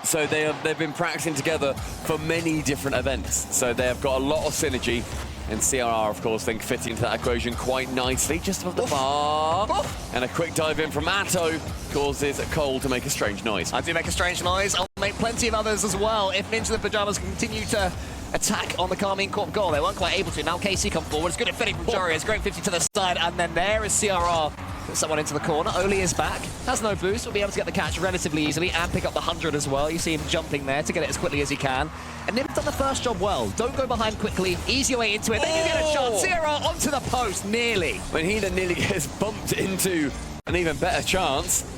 So they've been practicing together for many different events. So they have got a lot of synergy. And CRR, of course, then fitting into that equation quite nicely, just above the bar. And a quick dive in from Atto causes Cole to make a strange noise. I do make a strange noise. I'll make plenty of others as well. If Ninja and Pyjamas continue to attack on the Karmine Corp goal, they weren't quite able to. Now KC come forward. It's good at fitting from Jorius. Great 50 to the side. And then there is CRR. Put someone into the corner. Oli is back. Has no boost. Will be able to get the catch relatively easily and pick up the 100 as well. You see him jumping there to get it as quickly as he can. And NiP's done the first job well. Don't go behind quickly. Ease your way into it. Then you get a shot. CRR onto the post. Nearly. When he then nearly gets bumped into an even better chance.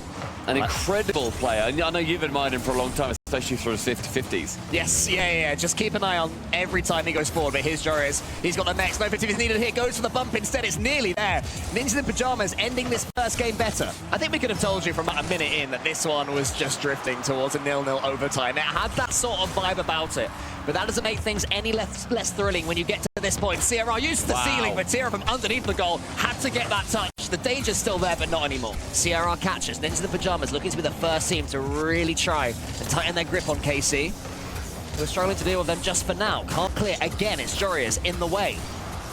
An incredible player. And I know you've admired him for a long time, especially for his 50-50s. Yes, yeah. Just keep an eye on every time he goes forward. But here's Jorius. He's got the next. No 50 is needed here. Goes for the bump instead. It's nearly there. Ninjas in Pyjamas ending this first game better. I think we could have told you from about a minute in that this one was just drifting towards a 0-0 overtime. It had that sort of vibe about it. But that doesn't make things any less thrilling when you get to this point. CRR used the ceiling, but Tira from underneath the goal had to get that touch. The danger's still there, but not anymore. CRR catches. Ninjas in Pyjamas looking to be the first team to really try and tighten their grip on KC. We're struggling to deal with them just for now. Can't clear. Again, it's Jorius in the way.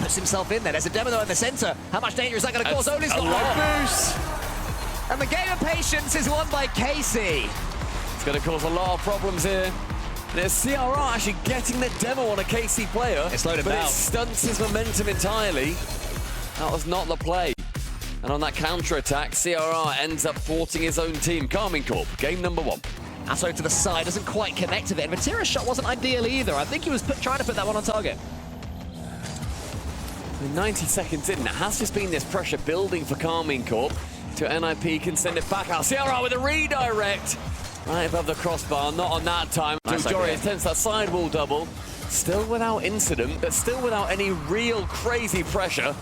Puts himself in there. There's a demo though in the center. How much danger is that going to cause? Oli's got no boost. And the game of patience is won by KC. It's going to cause a lot of problems here. There's CRR actually getting the demo on a KC player, it slowed him but down. it stunts his momentum entirely. That was not the play. And on that counter-attack, CRR ends up thwarting his own team. Karmine Corp, game number 1. Asso to the side, doesn't quite connect with it. And Vatira's shot wasn't ideal either. I think he was trying to put that one on target. 90 seconds in, it has just been this pressure building for Karmine Corp. To NiP can send it back out. CRR with a redirect. Right above the crossbar, not on that time. Nice Jorius tends that sidewall double. Still without incident, but still without any real crazy pressure.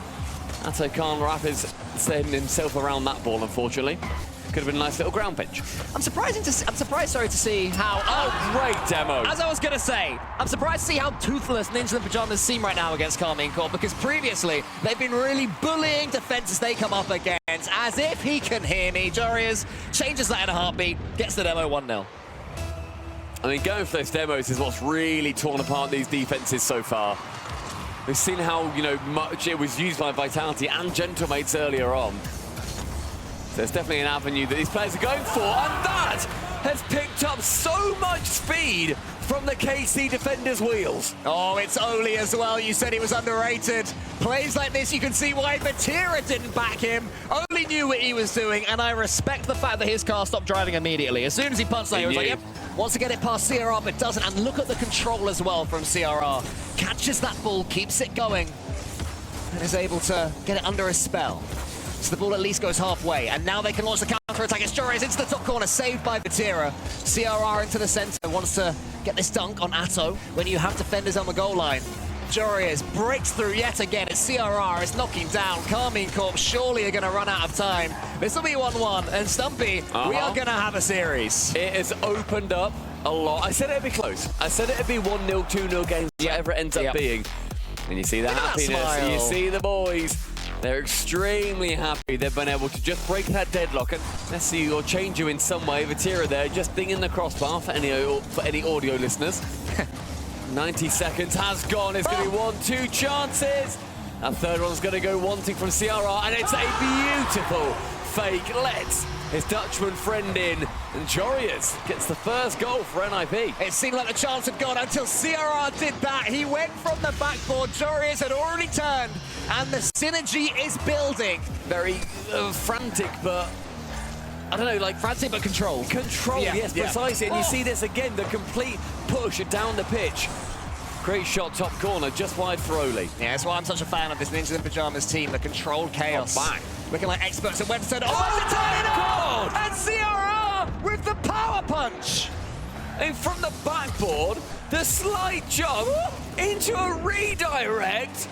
Atto can't wrap himself around that ball, unfortunately. Could have been a nice little ground pinch. I'm surprised to see how... Oh, great demo. As I was going to say, I'm surprised to see how toothless Ninja and Pyjamas seem right now against Karmine Corp, because previously they've been really bullying defenses they come up against. As if he can hear me. Jorius changes that in a heartbeat, gets the demo 1-0. I mean, going for those demos is what's really torn apart these defenses so far. We've seen how, much it was used by Vitality and Gentlemates earlier on. So there's definitely an avenue that these players are going for, and that has picked up so much speed from the KC defenders' wheels. Oh, it's Oli as well. You said he was underrated. Plays like this, you can see why Vatira didn't back him. Oli knew what he was doing, and I respect the fact that his car stopped driving immediately. As soon as he punched that, he was like, yep, wants to get it past CRR, but doesn't. And look at the control as well from CRR. Catches that ball, keeps it going, and is able to get it under a spell. So the ball at least goes halfway, and now they can launch the counter-attack. It's Jorius into the top corner, saved by Vatira. CRR into the center, wants to get this dunk on Atto when you have defenders on the goal line. Jorius breaks through yet again. It's CRR, it's knocking down. Karmine Corp surely are going to run out of time. This will be 1-1, and Stumpy, we are going to have a series. It has opened up a lot. I said it'd be close. I said it'd be 1-0, 2-0 games, whatever it ends up being. And you see the happiness, you see the boys. They're extremely happy they've been able to just break that deadlock. And let's see, or change you in some way. Vatira there, just dinging the crossbar for any audio listeners. 90 seconds has gone. It's going to be 1-2 chances. That third one's going to go wanting from CRR, and it's a beautiful fake. Let's his Dutchman friend in, and Jorius gets the first goal for NiP. It seemed like the chance had gone until CRR did that. He went from the backboard. Jorius had already turned, and the synergy is building. Very frantic, but I don't know, like frantic but controlled. Controlled, yes, precisely. And you see this again, the complete push down the pitch. Great shot, top corner, just wide for Oli. Yeah, that's why I'm such a fan of this Ninjas in Pyjamas team, the controlled chaos. Back. Looking like experts at Webster. Oh, and CRR with the power punch. And from the backboard, the slight jump into a redirect.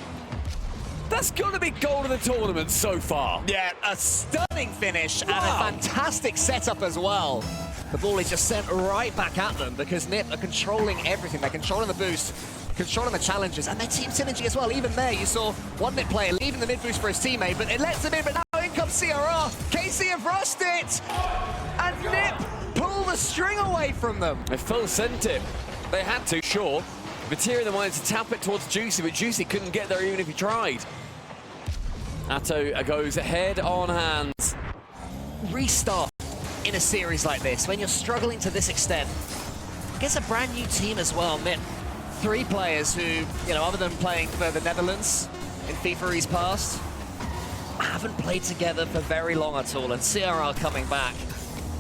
That's got to be goal of the tournament so far. Yeah, a stunning finish and a fantastic setup as well. The ball is just sent right back at them because NiP are controlling everything. They're controlling the boost, controlling the challenges, and their team synergy as well. Even there, you saw one NiP player leaving the mid boost for his teammate, but it lets him in, but now in comes CRR. KC have rushed it, and NiP pull the the string away from them. They full sent it. They had to, sure. Materia then wanted to tap it towards Juicy, but Juicy couldn't get there even if he tried. Atto goes head on hands. Restart in a series like this, when you're struggling to this extent. Against a brand new team as well, NiP. 3 players who, you know, other than playing for the Netherlands in FIFA past, haven't played together for very long at all, and CRR coming back.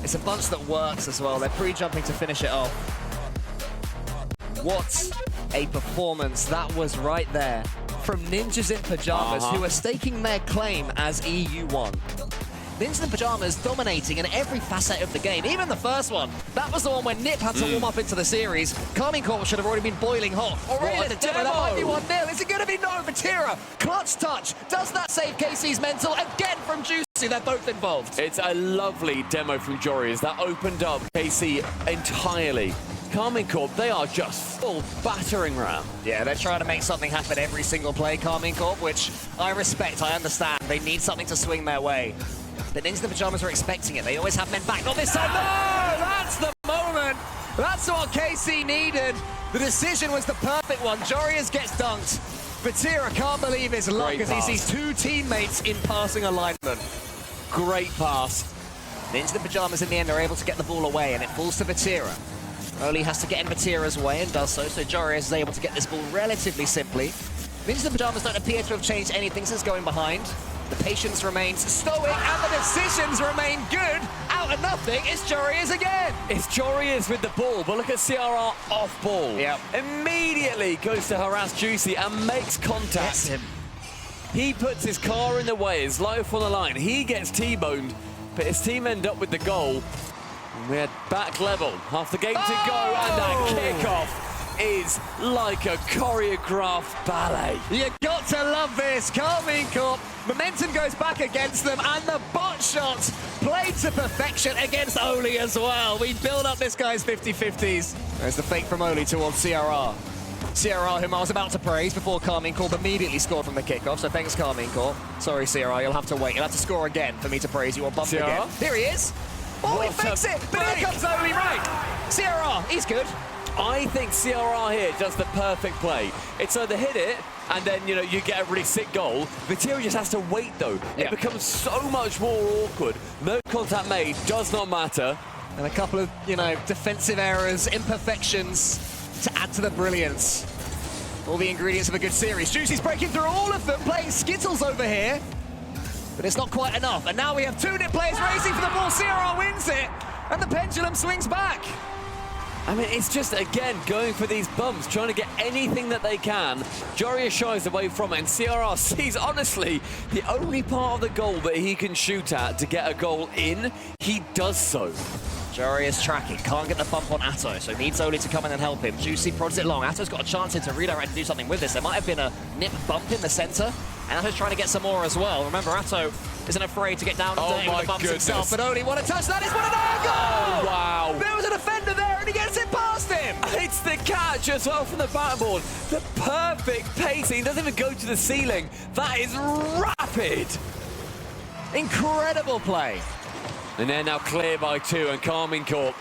It's a bunch that works as well. They're pre-jumping to finish it off. What a performance that was right there from Ninjas in Pyjamas, who are staking their claim as EU1. Ninjas in Pyjamas dominating in every facet of the game, even the first one. That was the one when NiP had to warm up into the series. Karmine Corp should have already been boiling hot. Already the demo. That might be 1-0. Is it going to be no? Vatira, clutch touch. Does that save KC's mental? Again from Juicy, they're both involved. It's a lovely demo from Jorius that opened up KC entirely. Karmine Corp, they are just full battering ram. Yeah, they're trying to make something happen every single play, Karmine Corp, which I respect, I understand. They need something to swing their way. But Ninjas in Pyjamas are expecting it. They always have men back. Not this time. No! That's the moment. That's what KC needed. The decision was the perfect one. Jorius gets dunked. Vatira can't believe his luck as he sees 2 teammates in passing alignment. Great pass. Ninjas in Pyjamas in the end are able to get the ball away, and it falls to Vatira. Oli has to get in Vatira's way and does so Jorius is able to get this ball relatively simply. Ninjas in Pyjamas don't appear to have changed anything since going behind. The patience remains stoic and the decisions remain good. Out of nothing, it's Jorius again. It's Jorius with the ball, but look at CRR off ball. Yep. Immediately goes to harass Juicy and makes contact. Gets him. He puts his car in the way, his life on the line. He gets T-boned, but his team end up with the goal. We're back level. Half the game to go, and that kickoff is like a choreographed ballet. You got to love this. Karmine Corp, momentum goes back against them, and the bot shots played to perfection against Oli as well. We build up this guy's 50-50s. There's the fake from Oli towards CRR. CRR, whom I was about to praise before Karmine Corp immediately scored from the kickoff, so thanks Karmine Corp. Sorry CRR, you'll have to wait. You'll have to score again for me to praise you or bump again. Here he is. Oh, he fakes it, but here comes Oli right. CRR, he's good. I think CRR here does the perfect play. It's either hit it, and then, you know, you get a really sick goal. Vatira just has to wait, though. It becomes so much more awkward. No contact made, does not matter. And a couple of, you know, defensive errors, imperfections to add to the brilliance. All the ingredients of a good series. Juicy's breaking through all of them, playing Skittles over here. But it's not quite enough. And now we have 2 NiP players racing for the ball. CRR wins it, and the pendulum swings back. I mean, it's just, again, going for these bumps, trying to get anything that they can. Jorius shies away from it, and CRR sees, honestly, the only part of the goal that he can shoot at to get a goal in, he does so. Jorius tracking, can't get the bump on Atto, so needs Oli to come in and help him. Juicy prods it long. Atto's got a chance here to redirect and do something with this. There might have been a NiP bump in the center, and Atto's trying to get some more as well. Remember, Atto isn't afraid to get down and dirty with the bumps himself, but Oli, what a touch that is, what an angle! Oh, wow. There was a defender there, and he gets it past him! It's the catch as well from the backboard. The perfect pacing, he doesn't even go to the ceiling. That is rapid. Incredible play. And they're now clear by 2, and Karmine Corp,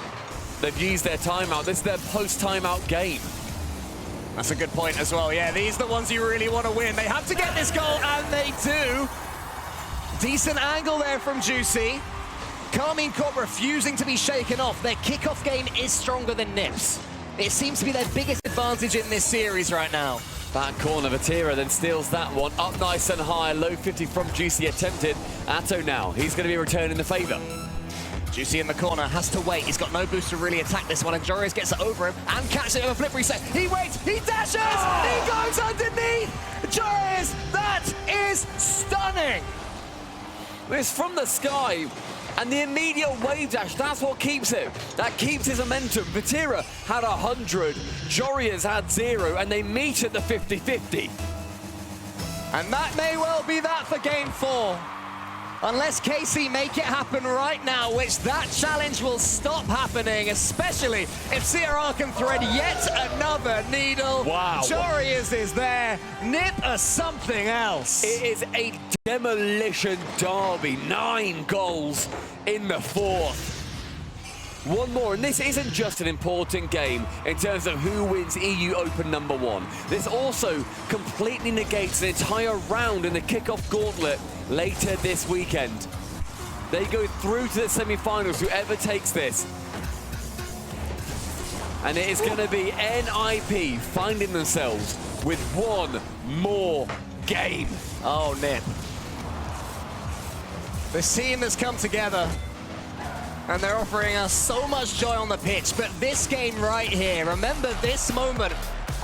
they've used their timeout. This is their post-timeout game. That's a good point as well. Yeah, these are the ones you really want to win. They have to get this goal, and they do. Decent angle there from Juicy. Karmine Corp refusing to be shaken off. Their kickoff game is stronger than NiP's. It seems to be their biggest advantage in this series right now. Back corner, Vatira then steals that one. Up nice and high, low 50 from Juicy attempted. Atto now, he's going to be returning the favour. Juicy in the corner, has to wait. He's got no boost to really attack this one, and Jorius gets it over him and catches it with a flip reset. He waits, he dashes, he goes underneath. Jorius, that is stunning. It's from the sky, and the immediate wave dash, that's what keeps it. That keeps his momentum. Vatira had 100, Jorius had 0, and they meet at the 50-50. And that may well be that for game 4. Unless KC make it happen right now, which that challenge will stop happening, especially if CRR can thread yet another needle. Wow. Jorius is there. NiP are something else. It is a demolition derby. 9 goals in the 4th. one more, and this isn't just an important game in terms of who wins EU Open #1. This also completely negates an entire round in the kickoff gauntlet later this weekend. They go through to the semi-finals, whoever takes this. And it is going to be NiP finding themselves with one more game. Oh, NiP. This team has come together, and they're offering us so much joy on the pitch. But this game right here, remember this moment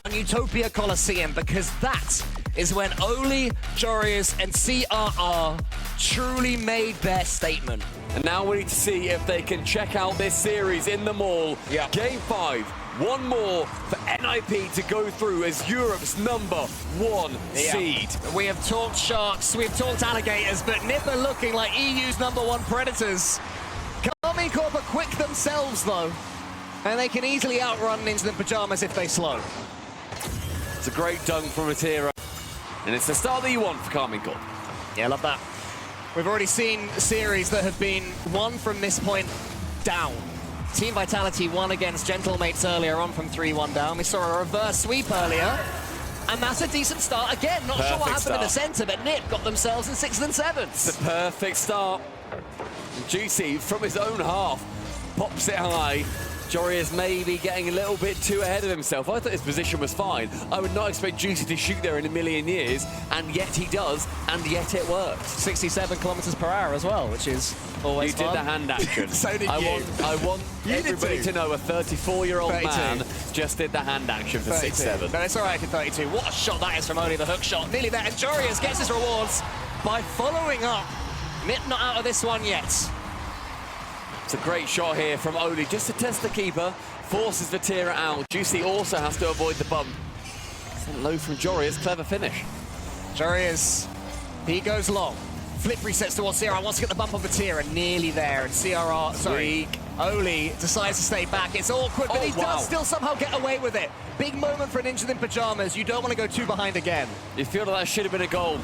on Utopia Coliseum, because that is when Oli, Joreuz, and CRR truly made their statement. And now we need to see if they can check out this series in the mall. Yeah. Game 5, one more for NiP to go through as Europe's #1 seed. We have talked sharks, we've talked alligators, but NiP are looking like EU's #1 predators. Karmine Corp are quick themselves, though, and they can easily outrun Ninja Pyjamas if they slow. It's a great dunk from Atira, and it's the start that you want for Karmine Corp. Yeah, love that. We've already seen series that have been won from this point down. Team Vitality won against Gentlemates earlier on from 3-1 down. We saw a reverse sweep earlier, and that's a decent start. Again, not sure what happened in the center, but NiP got themselves in 6th and 7th. It's the perfect start. Juicy from his own half pops it high. Joreuz maybe getting a little bit too ahead of himself. I thought his position was fine. I would not expect Juicy to shoot there in a million years, and yet he does, and yet it works. 67 kilometers per hour as well, which is always fun. You did the hand action. So did you. I want everybody to know a 34-year-old man just did the hand action for 6-7. No, it's all right at 32. What a shot that is from Oli, the hook shot. Nearly there, and Joreuz gets his rewards by following up. NiP not out of this one yet. It's a great shot here from Oli, just to test the keeper, forces Vatira out. Juicy also has to avoid the bump. Sent low from Joreuz, clever finish. Joreuz, he goes long. Flip resets towards CRR, wants to get the bump on Vatira, nearly there, and CRR, sorry, Oli decides to stay back. It's awkward, but he does still somehow get away with it. Big moment for Ninja in Pyjamas. You don't want to go too behind again. You feel like that should have been a goal.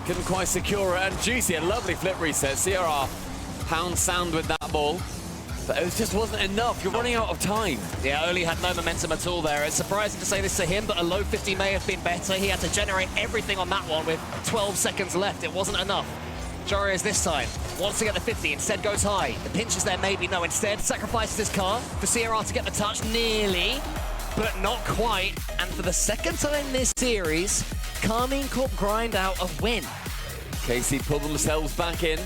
Couldn't quite secure it, and Juicy, a lovely flip reset. CRR pound sound with that ball, but it just wasn't enough. You're running out of time. Yeah, Oli had no momentum at all there. It's surprising to say this to him, but a low 50 may have been better. He had to generate everything on that one with 12 seconds left. It wasn't enough. Joreuz this time wants to get the 50, instead goes high. The pinch is there, maybe, no, instead sacrifices his car for CRR to get the touch, nearly, but not quite. And for the second time this series, Karmine Corp grind out a win. KC pull themselves back in.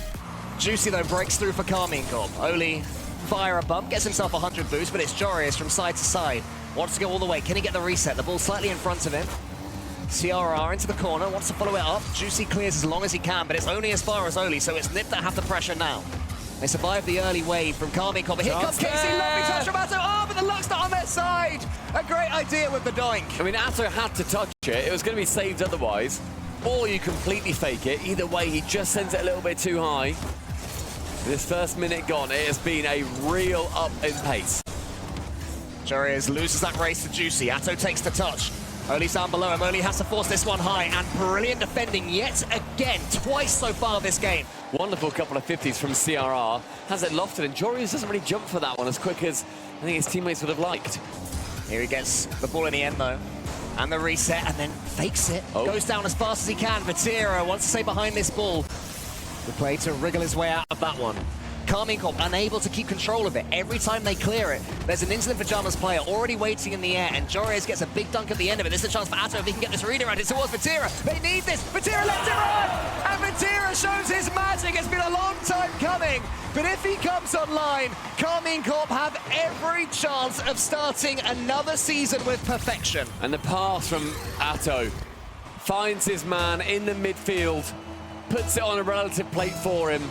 Juicy, though, breaks through for Karmine Corp. Oli fire a bump, gets himself 100 boost, but it's Joreuz from side to side. Wants to go all the way. Can he get the reset? The ball slightly in front of him. CRR into the corner, wants to follow it up. Juicy clears as long as he can, but it's only as far as Oli, so it's NiP that have the pressure now. They survive the early wave from Karmine Corp. Here comes KC, lovely touch from Atto. Oh, but the luck's not on their side. A great idea with the doink. I mean, Atto had to touch it. It was going to be saved otherwise. Or you completely fake it. Either way, he just sends it a little bit too high. This first minute gone, it has been a real up in pace. Joreuz loses that race to Juicy. Atto takes the touch. Oli's down below him. Oli has to force this one high, and brilliant defending yet again, twice so far this game. Wonderful couple of 50s from CRR. Has it lofted, and Joreuz doesn't really jump for that one as quick as I think his teammates would have liked. Here he gets the ball in the end, though. And the reset, and then fakes it. Goes down as fast as he can. Vatira wants to stay behind this ball. The play to wriggle his way out of that one. Karmine Corp unable to keep control of it. Every time they clear it, there's an Ninja in Pyjamas player already waiting in the air, and Joreuz gets a big dunk at the end of it. This is a chance for Atto if he can get this read around it towards Vatira. They need this. Vatira lets it run, and Vatira shows his magic. It's been a long time coming, but if he comes online, Karmine Corp have every chance of starting another season with perfection. And the pass from Atto finds his man in the midfield, puts it on a relative plate for him.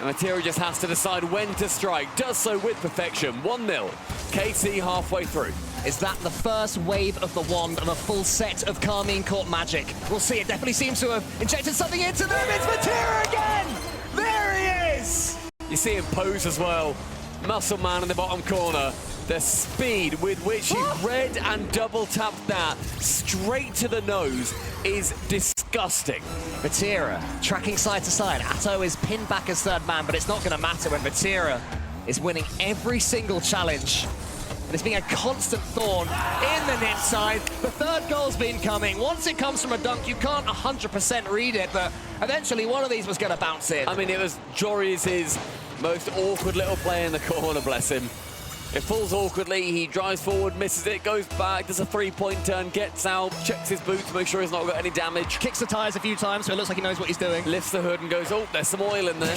And Vatira just has to decide when to strike. Does so with perfection. 1-0. KC halfway through. Is that the first wave of the wand of a full set of Karmine Corp magic? We'll see. It definitely seems to have injected something into them. It's Vatira again! There he is! You see him pose as well. Muscle man in the bottom corner. The speed with which he read and double tapped that straight to the nose is disgusting. Vatira tracking side to side. Atto is pinned back as third man, but it's not going to matter when Vatira is winning every single challenge. And it's being a constant thorn in the NiP side. The third goal's been coming. Once it comes from a dunk, you can't 100% read it, but eventually one of these was going to bounce in. I mean, it was Joris' most awkward little play in the corner, bless him. It falls awkwardly, he drives forward, misses it, goes back, does a three-point turn, gets out, checks his boot to make sure he's not got any damage. Kicks the tires a few times, so it looks like he knows what he's doing. Lifts the hood and goes, oh, there's some oil in there.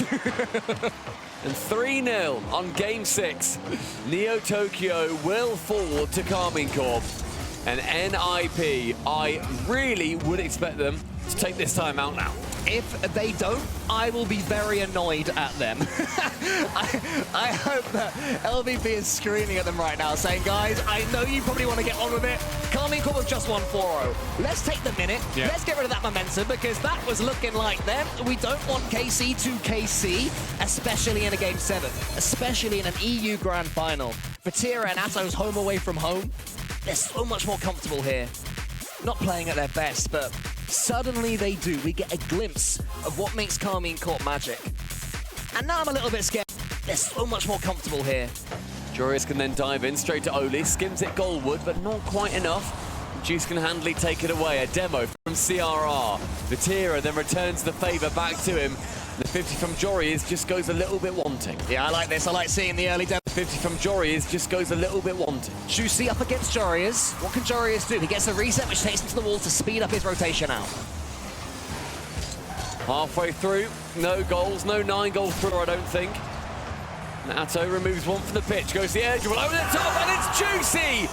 And 3-0 on Game 6. Neo Tokyo will fall to Karmine Corp. And NiP, I really would expect them to take this time out now. If they don't, I will be very annoyed at them. I hope that LVP is screaming at them right now, saying, guys, I know you probably want to get on with it. Karmine Corp have just won 4-0. Let's take the minute. Yeah. Let's get rid of that momentum, because that was looking like them. We don't want KC to KC, especially in a Game 7, especially in an EU Grand Final. Vatira and Atto's home away from home. They're so much more comfortable here. Not playing at their best, but suddenly they do. We get a glimpse of what makes Karmine Corp magic. And now I'm a little bit scared. They're so much more comfortable here. Joris can then dive in straight to Oli, skims it goalward, but not quite enough. Juice can handily take it away. A demo from CRR. Vatira then returns the favor back to him. The 50 from Joris just goes a little bit wanting. Yeah, I like this. I like seeing the early demo. 50 from Joris just goes a little bit wanting. Juicy up against Joris. What can Joris do? He gets a reset, which takes him to the wall to speed up his rotation out. Halfway through, no goals, no 9-goal thriller, I don't think. Atto removes one from the pitch, goes to the edge, well, over the top, and it's Juicy!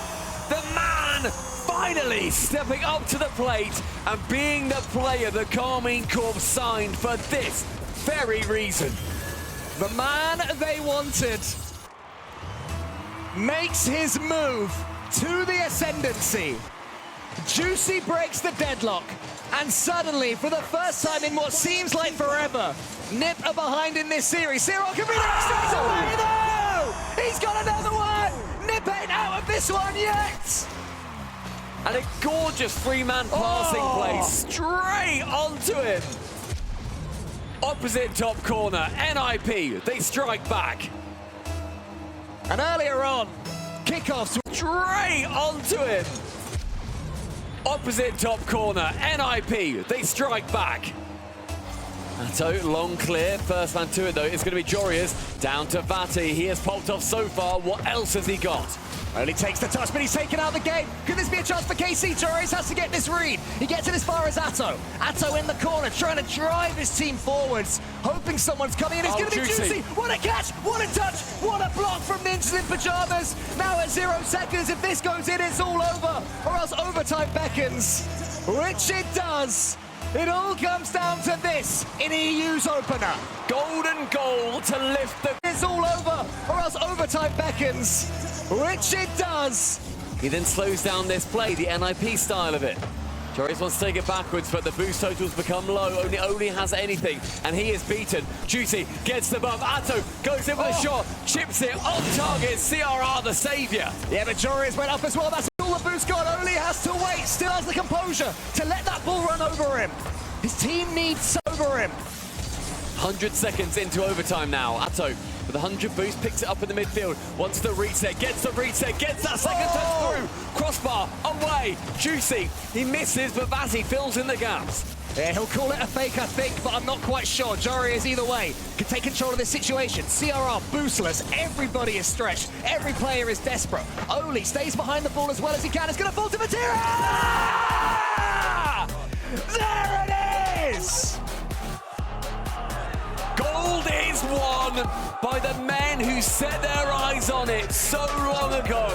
The man finally stepping up to the plate and being the player that Karmine Corp signed for this very reason. The man they wanted makes his move to the ascendancy. Juicy breaks the deadlock, and suddenly, for the first time in what seems like forever, NiP are behind in this series. Cyril can be there straight away, though! He's got another one! NiP ain't out of this one yet! And a gorgeous three-man passing play straight onto him. Opposite top corner, NiP, they strike back. And earlier on, kickoffs straight onto him. Opposite top corner, NiP, they strike back. Atto, long clear, first man to it though, it's going to be Joris, down to Vati, he has popped off so far, what else has he got? Only takes the touch, but he's taken out the game. Could this be a chance for KC? Joris has to get this read. He gets it as far as Atto. Atto in the corner, trying to drive his team forwards, hoping someone's coming in. It's going to be Juicy. What a catch, what a touch, what a block from Ninjas in Pyjamas. Now at 0 seconds, if this goes in, it's all over, or else overtime beckons, which it does. It all comes down to this in EU's opener. Golden goal to lift the... It's all over, or else overtime beckons, which it does. He then slows down this play, the NiP style of it. Joris wants to take it backwards, but the boost totals become low. Only has anything, and he is beaten. Juicy gets the bump. Atto goes in with a shot, chips it on target. CRR the saviour. Yeah, but Joris went up as well. That's all the boost got. Only has to wait. Still has the composure to let that ball run over him. His team needs over him. 100 seconds into overtime now. Atto with 100 boost, picks it up in the midfield, wants the reset, gets that second touch through. Crossbar, away, Juicy, he misses, but Vati fills in the gaps. Yeah, he'll call it a fake, I think, but I'm not quite sure. Jory is either way, can take control of this situation. CRR boostless, everybody is stretched, every player is desperate. Oli stays behind the ball as well as he can. It's gonna fall to Vatira! There it is! Gold is won by the men who set their eyes on it so long ago.